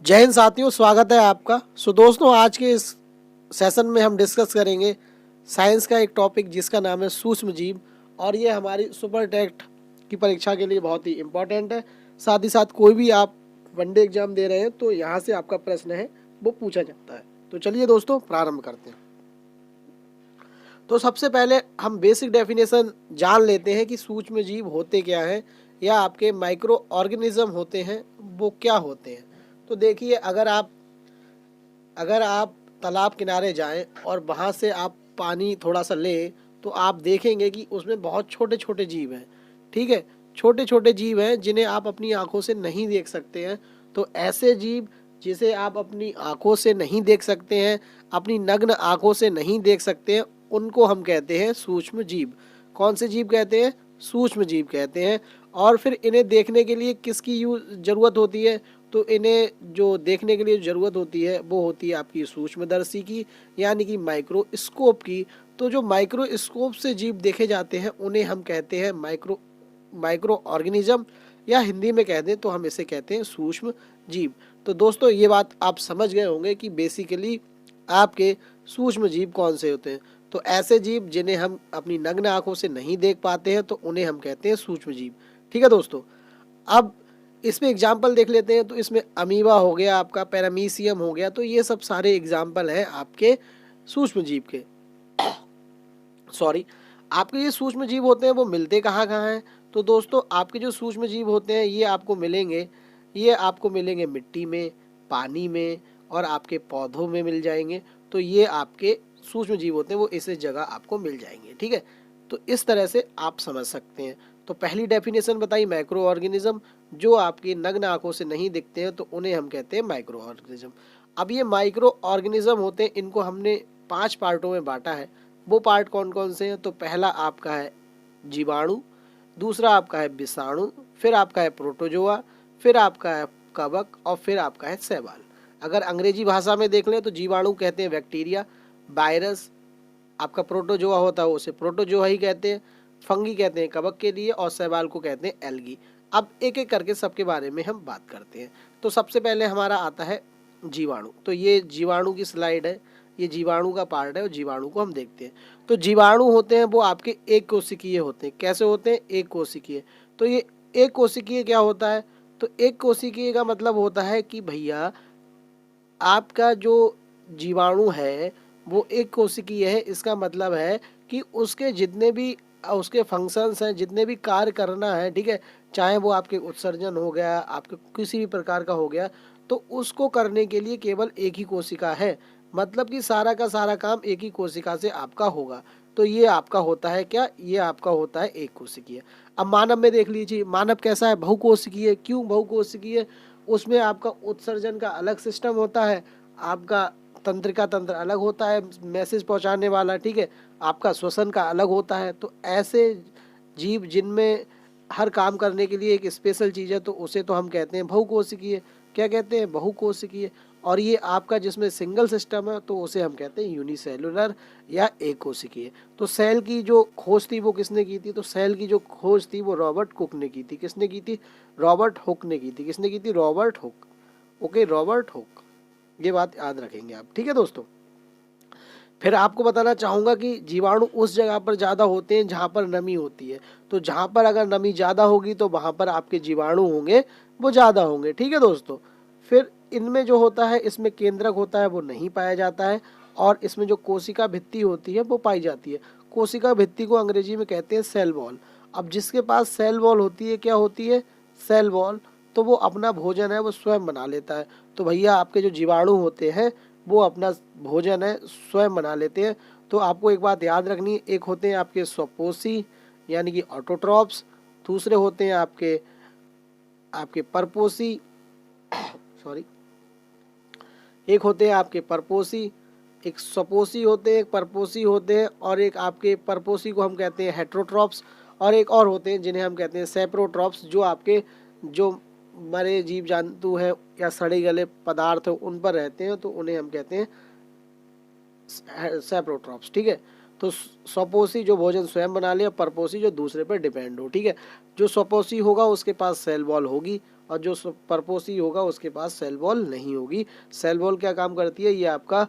जय हिंद साथियों, स्वागत है आपका। दोस्तों, आज के इस सेशन में हम डिस्कस करेंगे साइंस का एक टॉपिक जिसका नाम है सूक्ष्म जीव। और ये हमारी सुपर टेट की परीक्षा के लिए बहुत ही इम्पोर्टेंट है। साथ ही साथ कोई भी आप वनडे एग्जाम दे रहे हैं तो यहाँ से आपका प्रश्न है वो पूछा जाता है। तो चलिए दोस्तों, प्रारंभ करते हैं। तो सबसे पहले हम बेसिक डेफिनेशन जान लेते हैं कि सूक्ष्म जीव होते क्या हैं, या आपके माइक्रो ऑर्गेनिज्म होते हैं वो क्या होते हैं। तो देखिए, अगर आप तालाब किनारे जाएं और वहाँ से आप पानी थोड़ा सा लें तो आप देखेंगे कि उसमें बहुत छोटे छोटे जीव हैं। ठीक है, छोटे छोटे जीव हैं जिन्हें आप अपनी आंखों से नहीं देख सकते हैं। तो ऐसे जीव जिसे आप अपनी आंखों से नहीं देख सकते हैं, अपनी नग्न आंखों से नहीं देख सकते हैं, उनको हम कहते हैं सूक्ष्म जीव। कौन से जीव कहते हैं? सूक्ष्म जीव कहते हैं। और फिर इन्हें देखने के लिए किसकी ज़रूरत होती है? तो इन्हें जो देखने के लिए ज़रूरत होती है वो होती है आपकी सूक्ष्मदर्शी की, यानी कि माइक्रोस्कोप की। तो जो माइक्रोस्कोप से जीव देखे जाते हैं उन्हें हम कहते हैं माइक्रो ऑर्गेनिज्म, या हिंदी में कह दें तो हम इसे कहते हैं सूक्ष्म जीव। तो दोस्तों, ये बात आप समझ गए होंगे कि बेसिकली आपके सूक्ष्म जीव कौन से होते हैं। तो ऐसे जीव जिन्हें हम अपनी नग्न आंखों से नहीं देख पाते हैं तो उन्हें हम कहते हैं सूक्ष्म जीव। ठीक है दोस्तों, अब इसमें एग्जाम्पल देख लेते हैं। तो इसमें अमीबा हो गया, आपका पैरामीशियम हो गया, तो ये सब सारे एग्जाम्पल हैं आपके सूक्ष्म जीव के। सॉरी, आपके ये सूक्ष्म जीव होते हैं वो मिलते कहाँ कहाँ हैं? तो दोस्तों, आपके जो सूक्ष्म जीव होते हैं ये आपको मिलेंगे मिट्टी में, पानी में और आपके पौधों में मिल जाएंगे। तो ये आपके सूक्ष्म जीव होते हैं, वो इस जगह आपको मिल जाएंगे। ठीक है, तो इस तरह से आप समझ सकते हैं। तो पहली डेफिनेशन बताई माइक्रो ऑर्गेनिज्म, जो आपकी नग्न आंखों से नहीं दिखते हैं तो उन्हें हम कहते हैं माइक्रो ऑर्गेनिज्म। अब ये माइक्रो ऑर्गेनिज्म होते हैं, इनको हमने 5 पार्टों में बांटा है। वो पार्ट कौन कौन से हैं? तो पहला आपका है जीवाणु, दूसरा आपका है विषाणु, फिर आपका है प्रोटोजोआ, फिर आपका है कवक और फिर आपका है शैवाल। अगर अंग्रेजी भाषा में देख लें तो जीवाणु कहते हैं बैक्टीरिया, वायरस आपका प्रोटोजोआ होता है उसे प्रोटोजोआ ही कहते हैं, फंगी कहते हैं कवक के लिए, और शैवाल को कहते हैं एल्गी। अब एक एक करके सबके बारे में हम बात करते हैं। तो सबसे पहले हमारा आता है जीवाणु। तो ये जीवाणु की स्लाइड है, ये जीवाणु का पार्ट है और जीवाणु को हम देखते हैं। तो जीवाणु होते हैं वो आपके एक कोशिकीय होते हैं। कैसे होते हैं? एक कोशिकीय। तो ये एक कोशिकीय क्या होता है? तो एक कोशिकीय का मतलब होता है कि भैया आपका जो जीवाणु है वो एक कोशिकीय है। इसका मतलब है कि उसके जितने भी उसके फंक्शंस हैं, जितने भी कार्य करना है, ठीक है, चाहे वो आपके उत्सर्जन हो गया, आपके किसी भी प्रकार का हो गया, तो उसको करने के लिए केवल एक ही कोशिका है। मतलब कि सारा का सारा काम एक ही कोशिका से आपका होगा। तो ये आपका होता है क्या? ये आपका होता है एक कोशिकीय। अब मानव में देख लीजिए, मानव कैसा है? बहुकोशिकीय। क्यों बहुकोशिकीय? उसमें आपका उत्सर्जन का अलग सिस्टम होता है, आपका तंत्रिका तंत्र अलग होता है, मैसेज पहुंचाने वाला, ठीक है, आपका श्वसन का अलग होता है। तो ऐसे जीव जिनमें हर काम करने के लिए एक स्पेशल चीज़ है तो उसे तो हम कहते हैं बहुकोशिकीय। क्या कहते हैं? बहुकोशिकीय। और ये आपका जिसमें सिंगल सिस्टम है तो उसे हम कहते हैं यूनिसेलुलर या एक कोशिकीय। तो सेल की जो खोज थी वो किसने की थी? तो सेल की जो खोज थी वो रॉबर्ट कुक ने की थी। किसने की थी? रॉबर्ट हुक ने की थी। किसने की थी? Robert Hooke. Okay, Robert Hooke. ये बात याद रखेंगे आप। ठीक है दोस्तों, फिर आपको बताना चाहूँगा कि जीवाणु उस जगह पर ज़्यादा होते हैं जहाँ पर नमी होती है। तो जहाँ पर अगर नमी ज़्यादा होगी तो वहाँ पर आपके जीवाणु होंगे वो ज़्यादा होंगे। ठीक है दोस्तों, फिर इनमें जो होता है, इसमें केंद्रक होता है वो नहीं पाया जाता है, और इसमें जो कोशिका भित्ति होती है वो पाई जाती है। कोशिका भित्ति को अंग्रेजी में कहते हैं सेल वॉल। अब जिसके पास सेल वॉल होती है, क्या होती है? सेल वॉल, तो वो अपना भोजन है वो स्वयं बना लेता है। तो भैया आपके जो जीवाणु होते हैं वो अपना भोजन है स्वयं बना लेते हैं। तो आपको एक बात याद रखनी है, एक होते हैं आपके स्वपोषी यानी कि ऑटोट्रॉप्स, दूसरे होते हैं आपके आपके परपोषी सॉरी, एक होते हैं आपके परपोषी, एक स्वपोषी होते हैं, एक परपोषी होते हैं, और एक आपके परपोषी को हम कहते हैं हेट्रोट्रॉप्स, और एक और होते हैं जिन्हें हम कहते हैं सेप्रोट्रॉप्स, जो आपके जो मरे जीव जंतु हैं या सड़े गले पदार्थ हैं उन पर रहते हैं, तो उन्हें हम कहते हैं सेप्रोट्रॉप्स। ठीक है, तो स्वपोषी जो भोजन स्वयं बना ले, परपोषी जो दूसरे पर डिपेंड हो। ठीक है, जो स्वपोषी होगा उसके पास सेल वॉल होगी और जो परपोसी होगा उसके पास सेल वॉल नहीं होगी। सेल वॉल क्या काम करती है, ये आपका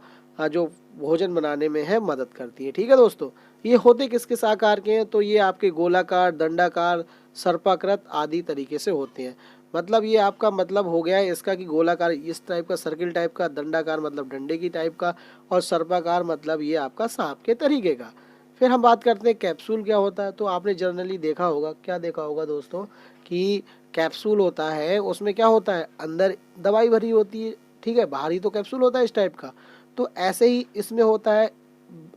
जो भोजन बनाने में है मदद करती है। ठीक है दोस्तों, ये होते किस किस आकार के हैं, तो ये आपके गोलाकार, दंडाकार, सर्पाकृत आदि तरीके से होते हैं। मतलब ये आपका मतलब हो गया है इसका कि गोलाकार इस टाइप का, सर्किल टाइप का, दंडाकार मतलब डंडे की टाइप का, और सर्पाकार मतलब ये आपका सांप के तरीके का। फिर हम बात करते हैं कैप्सूल क्या होता है। तो आपने जनरली देखा होगा, क्या देखा होगा दोस्तों, कि कैप्सूल होता है उसमें क्या होता है, अंदर दवाई भरी होती है। ठीक है, बाहर ही तो कैप्सूल होता है इस टाइप का। तो ऐसे ही इसमें होता है,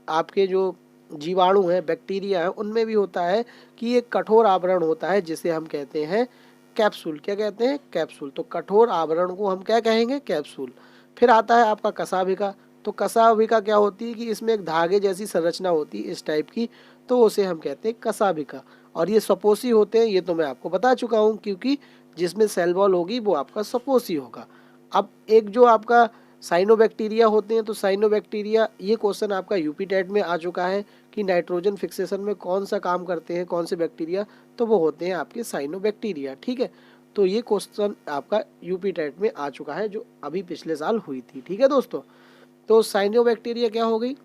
आपके जो जीवाणु हैं, बैक्टीरिया हैं, उनमें भी होता है कि एक कठोर आवरण होता है जिसे हम कहते हैं कैप्सूल। क्या कहते हैं, कैप्सूल। तो कठोर आवरण को हम क्या कहेंगे, कैप्सूल। फिर आता है आपका कसाभिका। तो कसाभिका क्या होती है कि इसमें एक धागे जैसी संरचना होती है इस टाइप की, तो उसे हम कहते हैं कसाभिका। और ये सपोसी होते हैं, ये तो मैं आपको बता चुका हूँ, क्योंकि जिसमें सेल वॉल होगी वो आपका सपोसी होगा। अब एक जो आपका साइनोबैक्टीरिया होते हैं, तो साइनोबैक्टीरिया, ये क्वेश्चन आपका यूपी टेट में आ चुका है कि नाइट्रोजन फिक्सेशन में कौन सा काम करते हैं, कौन से बैक्टीरिया, तो वो होते हैं आपके साइनोबैक्टीरिया। ठीक है, तो ये क्वेश्चन आपका यूपी टेट में आ चुका है जो अभी पिछले साल हुई थी। ठीक है दोस्तों, तो साइनोबैक्टीरिया क्या हो गई,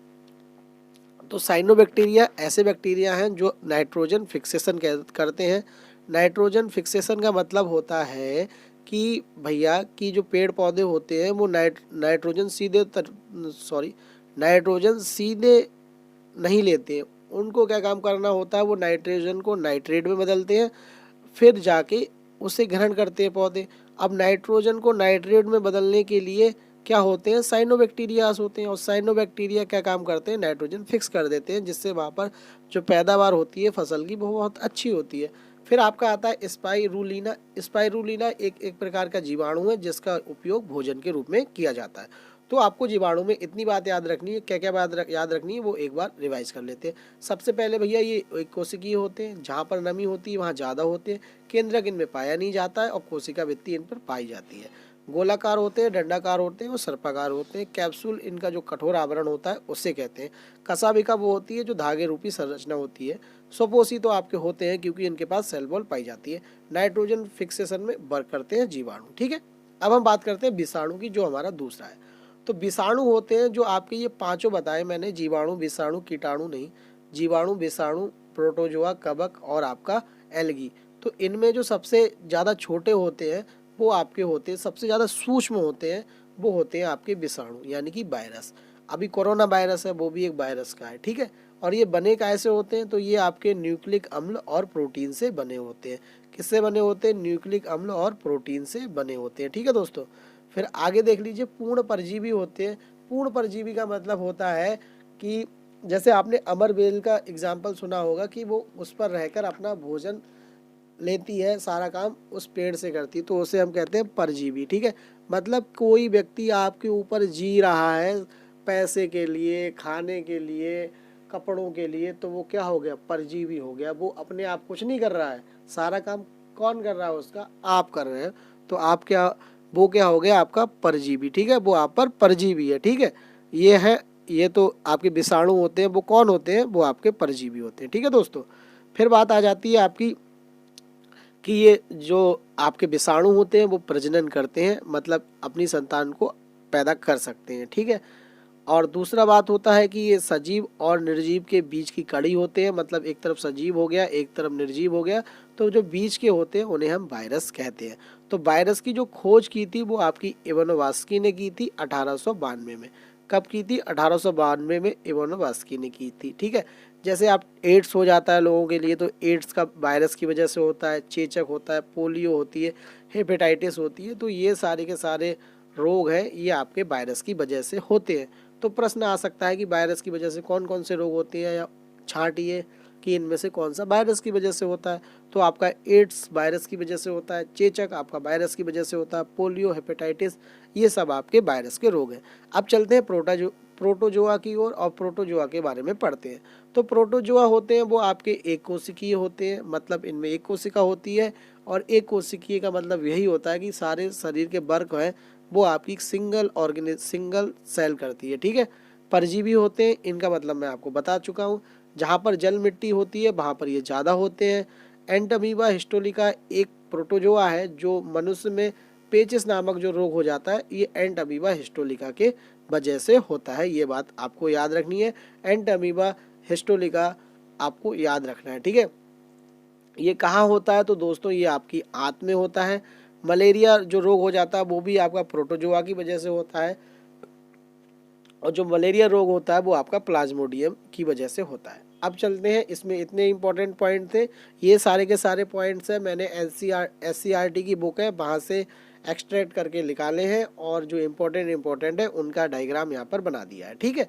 तो साइनोबैक्टीरिया ऐसे बैक्टीरिया हैं जो नाइट्रोजन फिक्सेशन करते हैं। नाइट्रोजन फिक्सेशन का मतलब होता है कि भैया कि जो पेड़ पौधे होते हैं वो नाइट्रोजन सीधे नहीं लेते हैं। उनको क्या काम करना होता है, वो नाइट्रोजन को नाइट्रेट में बदलते हैं, फिर जाके उसे ग्रहण करते हैं पौधे। अब नाइट्रोजन को नाइट्रेट में बदलने के लिए क्या होते हैं, साइनोबैक्टीरियाज होते हैं। और साइनोबैक्टीरिया क्या काम करते हैं, नाइट्रोजन फिक्स कर देते हैं, जिससे वहाँ पर जो पैदावार होती है फसल की वो बहुत अच्छी होती है। फिर आपका आता है स्पाइरुलिना। स्पाइरुलिना एक प्रकार का जीवाणु है जिसका उपयोग भोजन के रूप में किया जाता है। तो आपको जीवाणु में इतनी बात याद रखनी है। क्या क्या बात याद रखनी है वो एक बार रिवाइज कर लेते हैं। सबसे पहले भैया ये एक कोशिकीय होते हैं, जहाँ पर नमी होती है वहाँ ज़्यादा होते हैं, केंद्रक इनमें पाया नहीं जाता है, और कोशिका भित्ति इन पर पाई जाती है। गोलाकार होते हैं, दंडाकार होते हैं और सर्पाकार होते हैं। कैप्सूल इनका जो कठोर आवरण होता है उससे कहते हैं। कसाभिका वो होती है जो धागे रूपी संरचना होती है। स्वपोषी तो आपके होते हैं क्योंकि इनके पास सेल वॉल पाई जाती है। नाइट्रोजन फिक्सेशन में वर्क करते हैं जीवाणु। ठीक है, अब हम बात करते हैं विषाणु की, जो हमारा दूसरा है। तो विषाणु होते हैं जो आपके ये पांचों बताए मैंने, जीवाणु, विषाणु, कीटाणु नहीं, जीवाणु, विषाणु, प्रोटोजोआ, कवक और आपका एल्गी। तो इनमें जो सबसे ज़्यादा छोटे होते हैं वो आपके होते हैं, सबसे ज़्यादा सूक्ष्म होते हैं वो होते हैं आपके विषाणु, यानी कि वायरस। अभी कोरोना वायरस है वो भी एक वायरस का है। ठीक है, और ये बने कैसे होते हैं, तो ये आपके न्यूक्लिक अम्ल और प्रोटीन से बने होते हैं। किससे बने होते हैं, न्यूक्लिक अम्ल और प्रोटीन से बने होते हैं। ठीक है दोस्तों, फिर आगे देख लीजिए, पूर्ण परजीवी होते हैं। पूर्ण परजीवी का मतलब होता है कि जैसे आपने अमर बेल का एग्जाम्पल सुना होगा कि वो उस पर रहकर अपना भोजन लेती है, सारा काम उस पेड़ से करती है, तो उसे हम कहते हैं परजीवी। ठीक है, मतलब कोई व्यक्ति आपके ऊपर जी रहा है पैसे के लिए, खाने के लिए, कपड़ों के लिए, तो वो क्या हो गया, परजीवी हो गया। वो अपने आप कुछ नहीं कर रहा है, सारा काम कौन कर रहा है, उसका आप कर रहे हैं, तो आप क्या, वो क्या हो गया आपका परजीवी। ठीक है, वो आप पर परजीवी है। ठीक है, ये है, ये तो आपके विषाणु होते हैं, वो कौन होते हैं, वो आपके परजीवी होते हैं। ठीक है दोस्तों, फिर बात आ जाती है आपकी कि ये जो आपके विषाणु होते हैं वो प्रजनन करते हैं, मतलब अपनी संतान को पैदा कर सकते हैं। ठीक है, और दूसरा बात होता है कि ये सजीव और निर्जीव के बीच की कड़ी होते हैं, मतलब एक तरफ सजीव हो गया, एक तरफ निर्जीव हो गया, तो जो बीच के होते हैं उन्हें हम वायरस कहते हैं। तो वायरस की जो खोज की थी वो आपकी इवानोवास्की ने की थी 1892 में। कब की थी, 1892 में इवानोवास्की ने की थी। ठीक है, जैसे आप एड्स हो जाता है लोगों के लिए, तो एड्स का वायरस की वजह से होता है, चेचक होता है, पोलियो होती है, हेपेटाइटिस होती है, तो ये सारे के सारे रोग हैं ये आपके वायरस की वजह से होते हैं। तो प्रश्न आ सकता है कि वायरस की वजह से कौन कौन से रोग होते हैं, या छांटिए कि इनमें से कौन सा वायरस की वजह से होता है। तो आपका एड्स वायरस की वजह से होता है, चेचक आपका वायरस की वजह से होता है, पोलियो, हेपेटाइटिस, ये सब आपके वायरस के रोग हैं। अब चलते हैं प्रोटोजोआ की ओर, और प्रोटोजोआ के बारे में पढ़ते हैं। तो प्रोटोजोआ होते हैं वो आपके एक कोशिकीय होते हैं, मतलब इनमें एक कोशिका होती है, और एक कोशिकीय का मतलब यही होता है कि सारे शरीर के वर्क हैं वो आपकी सिंगल सेल करती है। ठीक है, परजीवी होते हैं, इनका मतलब मैं आपको बता चुका हूँ। जहाँ पर जल मिट्टी होती है वहाँ पर ये ज़्यादा होते हैं। एंटमीबा हिस्टोलिका एक प्रोटोजोआ है जो मनुष्य में पेचिस नामक जो रोग हो जाता है, ये एंट अमीबा हिस्टोलिका के वजह से होता है। ये बात आपको याद रखनी है, एंट अमीबा हिस्टोलिका आपको याद रखना है, ठीक है। ये कहाँ होता है? तो दोस्तों ये आपकी आंत में होता है। मलेरिया जो रोग हो जाता है वो भी आपका प्रोटोजोआ की वजह से होता है, और जो मलेरिया रोग होता है वो आपका प्लाज्मोडियम की वजह से होता है। अब चलते हैं, इसमें इतने इंपॉर्टेंट पॉइंट थे, ये सारे के सारे पॉइंट्स हैं मैंने एससीईआरटी की बुक है वहाँ से एक्सट्रैक्ट करके निकाले हैं, और जो इम्पोर्टेंट है उनका डायग्राम यहाँ पर बना दिया है, ठीक है।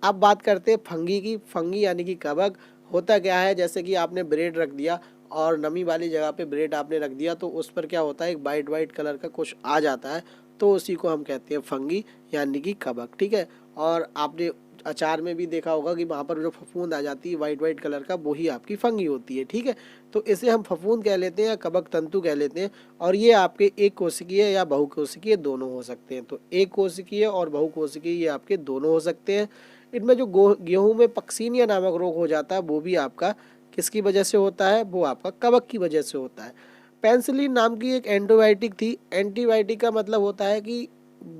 अब बात करते हैं फंगी की। फंगी यानी कि कवक होता क्या है? जैसे कि आपने ब्रेड रख दिया और नमी वाली जगह पे ब्रेड आपने रख दिया, तो उस पर क्या होता है, एक वाइट कलर का कुछ आ जाता है, तो उसी को हम कहते हैं फंगी यानी कि कवक, ठीक है। और आपने अचार में भी देखा होगा कि वहाँ पर जो फफूंद आ जाती है वाइट कलर का, वही आपकी फंगी होती है, ठीक है। तो इसे हम फफूंद कह लेते हैं या कवक तंतु कह लेते हैं, और ये आपके एक कोशिकीय या बहुकोशिकीय दोनों हो सकते हैं। तो एक कोशिकीय और बहुकोशिकीय ये आपके दोनों हो सकते हैं। इनमें जो गेहूं में पक्सीनिया नामक रोग हो जाता है वो भी आपका किसकी वजह से होता है? वो आपका कवक की वजह से होता है। पेनिसिलिन नाम की एक एंटीबायोटिक थी। एंटीबायोटिक का मतलब होता है कि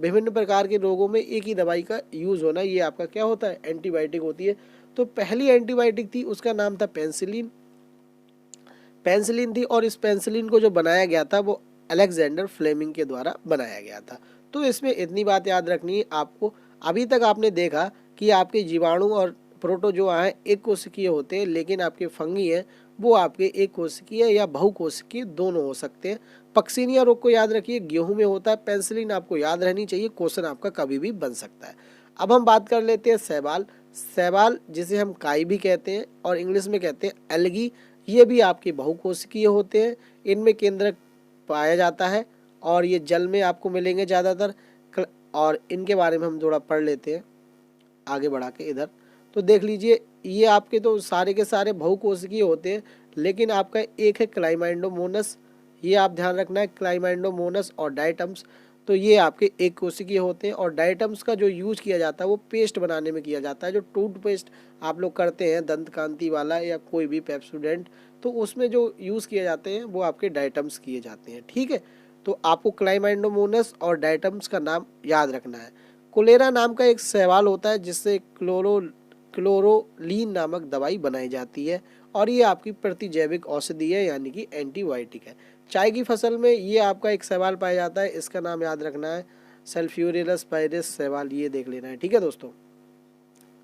विभिन्न प्रकार के रोगों में एक ही दवाई का यूज होना, ये आपका क्या होता है? एंटीबायोटिक होती है। तो पहली एंटीबायोटिक थी उसका नाम था पेनिसिलिन थी, और इस पेनिसिलिन को जो बनाया गया था वो अलेक्जेंडर फ्लेमिंग के द्वारा बनाया गया था। तो इसमें इतनी बात याद रखनी है आपको। अभी तक आपने देखा कि आपके जीवाणु और प्रोटोजोआ हैं एक कोशिकीय होते हैं, लेकिन आपके फंगी हैं वो आपके एक कोशिकीय या बहुकोशिकीय दोनों हो सकते हैं। पक्सीनिया रोग को याद रखिए, गेहूं में होता है। पेनिसिलिन आपको याद रहनी चाहिए, क्वेश्चन आपका कभी भी बन सकता है। अब हम बात कर लेते हैं शैवाल। शैवाल जिसे हम काई भी कहते हैं और इंग्लिश में कहते हैं एल्गी, ये भी आपके बहुकोशिकीय होते हैं। इनमें केंद्रक पाया जाता है और ये जल में आपको मिलेंगे ज़्यादातर, और इनके बारे में हम थोड़ा पढ़ लेते हैं आगे बढ़ा के इधर। तो देख लीजिए, ये आपके तो सारे के सारे बहुकोशिकीय होते हैं, लेकिन आपका एक है क्लाइमाइडोमोनस, ये आप ध्यान रखना है, क्लाइमाइडोमोनस और डायटम्स, तो ये आपके एक कोशिकीय होते हैं। और डायटम्स का जो यूज किया जाता है वो पेस्ट बनाने में किया जाता है। जो टूथपेस्ट आप लोग करते हैं दंत कांति वाला या कोई भी पेप्सोडेंट, तो उसमें जो यूज़ किए जाते हैं वो आपके डायटम्स किए जाते हैं, ठीक है। तो आपको क्लाइमाइडोमोनस और डायटम्स का नाम याद रखना है। कोलेरा नाम का एक शैवाल होता है जिससे क्लोरोलीन नामक दवाई बनाई जाती है, और ये आपकी प्रतिजैविक औषधि है यानी कि एंटीबायोटिक है। चाय की फसल में ये आपका एक शैवाल पाया जाता है, इसका नाम याद रखना है सल्फ्यूरिलस पायरेस शैवाल, ये देख लेना है, ठीक है दोस्तों।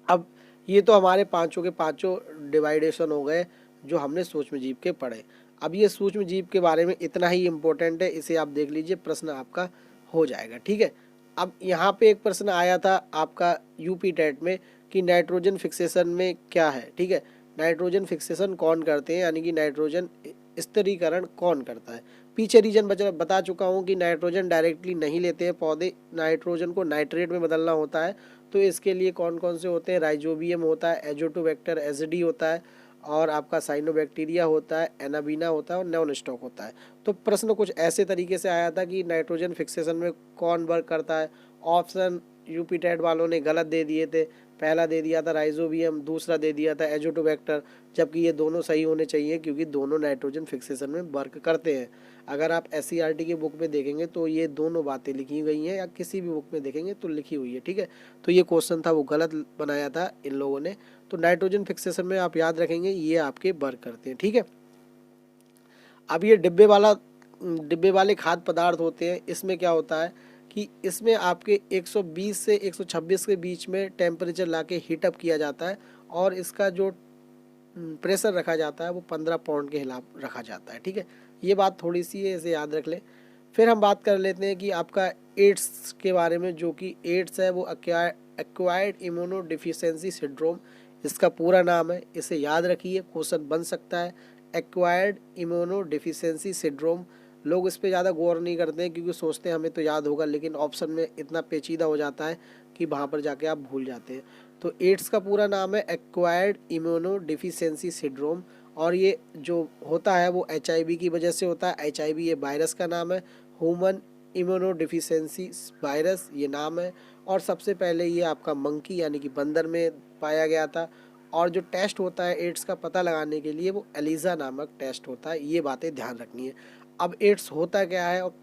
अब ये तो हमारे पांचों के पांचों डिवाइडेशन हो गए जो हमने सूक्ष्म जीव के पढ़े। अब ये सूक्ष्म जीव के बारे में इतना ही इम्पोर्टेंट है, इसे आप देख लीजिए, प्रश्न आपका हो जाएगा, ठीक है। अब यहाँ पे एक प्रश्न आया था आपका यूपी टेट में कि नाइट्रोजन फिक्सेशन में क्या है, ठीक है। नाइट्रोजन फिक्सेशन कौन करते हैं, यानी कि नाइट्रोजन स्थिरीकरण कौन करता है। पीछे रीजन बता चुका हूँ कि नाइट्रोजन डायरेक्टली नहीं लेते हैं पौधे, नाइट्रोजन को नाइट्रेट में बदलना होता है। तो इसके लिए कौन कौन से होते हैं? राइजोबियम होता है, एजोटोबैक्टर एसिडी होता है, और आपका साइनोबैक्टीरिया होता है, एनाबीना होता है, और नॉन स्टॉक होता है। तो प्रश्न कुछ ऐसे तरीके से आया था कि नाइट्रोजन फिक्सेशन में कौन वर्क करता है। ऑप्शन यूपी टेट वालों ने गलत दे दिए थे, पहला दे दिया था राइजोबियम, दूसरा दे दिया था एजोटोबैक्टर, जबकि ये दोनों सही होने चाहिए क्योंकि दोनों नाइट्रोजन फिक्सेशन में वर्क करते हैं। अगर आप एससीईआरटी की बुक में देखेंगे तो ये दोनों बातें लिखी गई हैं, या किसी भी बुक में देखेंगे तो लिखी हुई है, ठीक है। तो ये क्वेश्चन था वो गलत बनाया था इन लोगों ने। तो नाइट्रोजन फिक्सेशन में आप याद रखेंगे ये आपके वर्क करते हैं, ठीक है। अब ये डिब्बे वाले खाद्य पदार्थ होते हैं, इसमें क्या होता है कि इसमें आपके 120 से 126 के बीच में टेम्परेचर लाके हीटअप किया जाता है, और इसका जो प्रेशर रखा जाता है वो 15 पाउंड के खिलाफ रखा जाता है, ठीक है। ये बात थोड़ी सी है, इसे याद रख लें। फिर हम बात कर लेते हैं कि आपका एड्स के बारे में, जो कि एड्स है वो एक्वायर्ड इम्यूनो डिफिशियंसी सिंड्रोम इसका पूरा नाम है, इसे याद रखिए, क्वेश्चन बन सकता है। एक्वायर्ड इम्यूनो डिफिशियंसी सिंड्रोम, लोग इस पे ज़्यादा गौर नहीं करते हैं क्योंकि सोचते हैं हमें तो याद होगा, लेकिन ऑप्शन में इतना पेचीदा हो जाता है कि वहाँ पर जाके आप भूल जाते हैं। तो एड्स का पूरा नाम है एक्वायर्ड इम्यूनो डिफिशियंसी सिंड्रोम, और ये जो होता है वो HIV की वजह से होता है। HIV ये वायरस का नाम है, ह्यूमन इम्यूनो डिफिशियंसी वायरस ये नाम है, और सबसे पहले ये आपका मंकी यानी कि बंदर में पाया गया था। और जो टेस्ट होता है एड्स का पता लगाने के लिए वो एलिजा नामक टेस्ट होता है, ये बातें ध्यान रखनी है। अब एड्स होता क्या है और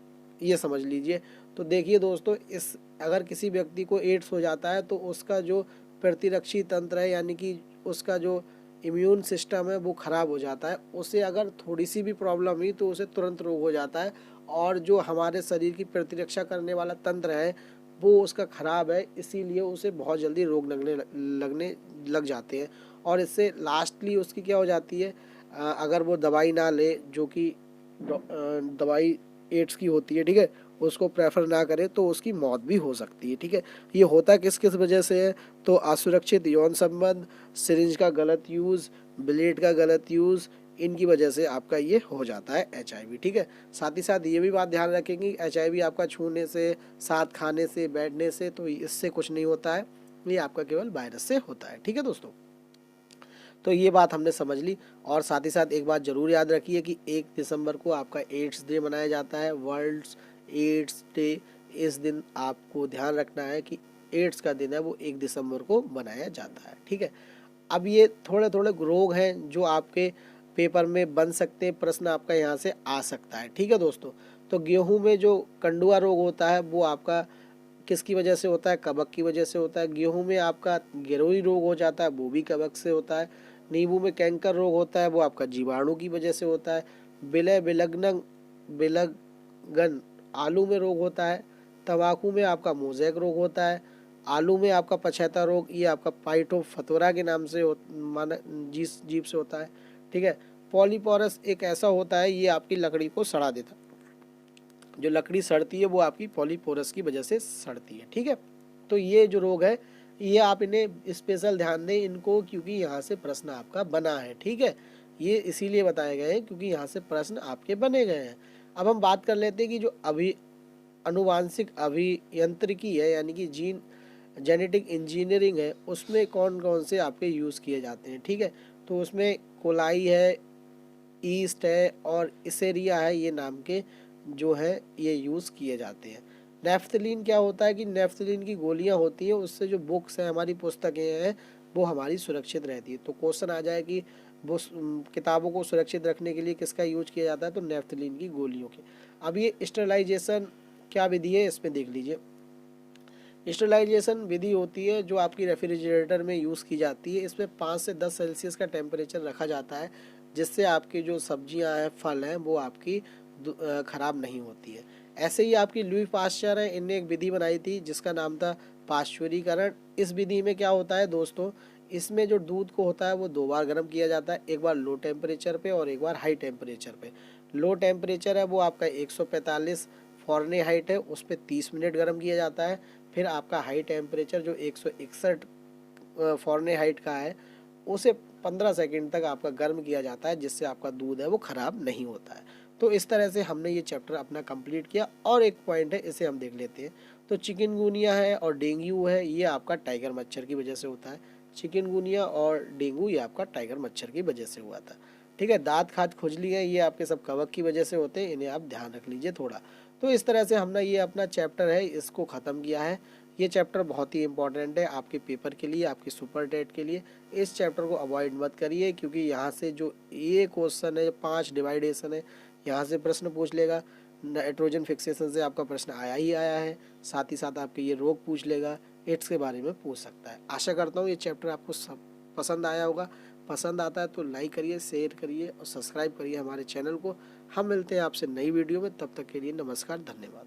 ये समझ लीजिए। तो देखिए दोस्तों, इस अगर किसी व्यक्ति को एड्स हो जाता है तो उसका जो प्रतिरक्षी तंत्र है, यानी कि उसका जो इम्यून सिस्टम है वो ख़राब हो जाता है। उसे अगर थोड़ी सी भी प्रॉब्लम हुई तो उसे तुरंत रोग हो जाता है, और जो हमारे शरीर की प्रतिरक्षा करने वाला तंत्र है वो उसका ख़राब है, इसीलिए उसे बहुत जल्दी रोग लगने लग जाते हैं। और इससे लास्टली उसकी क्या हो जाती है, अगर वो दवाई ना ले, जो कि दवाई एड्स की होती है, ठीक है, उसको प्रेफर ना करे, तो उसकी मौत भी हो सकती है। ठीक है, ये होता किस किस वजह से है, तो असुरक्षित यौन संबंध, सिरिंज का गलत यूज़, ब्लेड का गलत यूज़, इनकी वजह से आपका ये हो जाता है HIV। ठीक है, साथ ही साथ ये भी बात ध्यान रखेंगे, HIV आपका छूने से, साथ खाने से, बैठने से, तो इससे कुछ नहीं होता है, ये आपका केवल वायरस से होता है। ठीक है दोस्तों, तो ये बात हमने समझ ली। और साथ ही साथ एक बात ज़रूर याद रखिए कि 1 दिसंबर को आपका एड्स डे मनाया जाता है, वर्ल्ड एड्स डे। इस दिन आपको ध्यान रखना है कि एड्स का दिन है वो 1 दिसंबर को मनाया जाता है। ठीक है, अब ये थोड़े थोड़े रोग हैं जो आपके पेपर में बन सकते हैं, प्रश्न आपका यहाँ से आ सकता है। ठीक है दोस्तों, तो गेहूं में जो कंडुआ रोग होता है वो आपका किसकी वजह से होता है, कवक की वजह से होता है। गेहूं में आपका गिरोई रोग हो जाता है, वो भी कवक से होता है। नींबू में कैंकर रोग होता है, वो आपका जीवाणु की वजह से होता है। विलय विलग्न विलगन आलू में रोग होता है। तंबाकू में आपका मोज़ेक रोग होता है। आलू में आपका पछेता रोग, ये आपका पाइटोफथोरा के नाम से माना जिस जीव से होता है। ठीक है, पॉलीपोरस एक ऐसा होता है, ये आपकी लकड़ी को सड़ा देता है। जो लकड़ी सड़ती है वो आपकी पॉलीपोरस की वजह से सड़ती है। ठीक है, तो ये जो रोग है ये आप इन्हें स्पेशल ध्यान दें इनको, क्योंकि यहाँ से प्रश्न आपका बना है। ठीक है, ये इसीलिए बताए गए हैं क्योंकि यहाँ से प्रश्न आपके बने गए हैं। अब हम बात कर लेते हैं कि जो अनुवांशिक अभियांत्रिकी है, यानी कि जेनेटिक इंजीनियरिंग है, उसमें कौन कौन से आपके यूज़ किए जाते हैं। ठीक है, तो उसमें कोलाई है, ईस्ट है और इसेरिया है, ये नाम के जो है ये यूज़ किए जाते हैं। नेफ्थलीन क्या होता है कि नेफ्थलीन की गोलियां होती हैं, उससे जो बुक्स हैं, हमारी पुस्तकें हैं, वो हमारी सुरक्षित रहती है। तो क्वेश्चन आ जाए कि वो किताबों को सुरक्षित रखने के लिए किसका यूज किया जाता है, तो नेफ्थलीन की गोलियों के। अब ये स्टरलाइजेशन क्या विधि है, इसमें देख लीजिए। स्टरलाइजेशन विधि होती है जो आपकी रेफ्रिजरेटर में यूज़ की जाती है। इसमें 5 से 10 सेल्सियस का टेम्परेचर रखा जाता है, जिससे आपकी जो सब्जियां हैं, फल हैं, वो आपकी ख़राब नहीं होती है। ऐसे ही आपकी लुई पाश्चर है, इनने एक विधि बनाई थी जिसका नाम था पाश्चुरीकरण। इस विधि में क्या होता है दोस्तों, इसमें जो दूध को होता है वो 2 बार गर्म किया जाता है, एक बार लो टेम्परेचर पे और एक बार हाई टेम्परेचर पे। लो टेम्परेचर है वो आपका 145 फ़ारेनहाइट है, उस पर 30 मिनट गर्म किया जाता है। फिर आपका हाई टेम्परेचर जो 161 फ़ारेनहाइट का है, उसे 15 सेकंड तक आपका गर्म किया जाता है, जिससे आपका दूध है वो ख़राब नहीं होता है। तो इस तरह से हमने ये चैप्टर अपना कंप्लीट किया। और एक पॉइंट है, इसे हम देख लेते हैं। तो चिकनगुनिया है और डेंगू है, ये आपका टाइगर मच्छर की वजह से होता है। चिकनगुनिया और डेंगू ये आपका टाइगर मच्छर की वजह से हुआ था। ठीक है, दांत खाज खुजली है, ये आपके सब कवक की वजह से होते हैं, इन्हें आप ध्यान रख लीजिए थोड़ा। तो इस तरह से हमने ये अपना चैप्टर है इसको ख़त्म किया है। ये चैप्टर बहुत ही इंपॉर्टेंट है आपके पेपर के लिए, आपके सुपर टेट के लिए। इस चैप्टर को अवॉइड मत करिए, क्योंकि यहाँ से जो ये क्वेश्चन है, 5 डिवाइडेशन है, यहाँ से प्रश्न पूछ लेगा। नाइट्रोजन फिक्सेशन से आपका प्रश्न आया ही आया है, साथ ही साथ आपके ये रोग पूछ लेगा, एड्स के बारे में पूछ सकता है। आशा करता हूँ ये चैप्टर आपको सब पसंद आया होगा। पसंद आता है तो लाइक करिए, शेयर करिए और सब्सक्राइब करिए हमारे चैनल को। हम मिलते हैं आपसे नई वीडियो में, तब तक के लिए नमस्कार, धन्यवाद।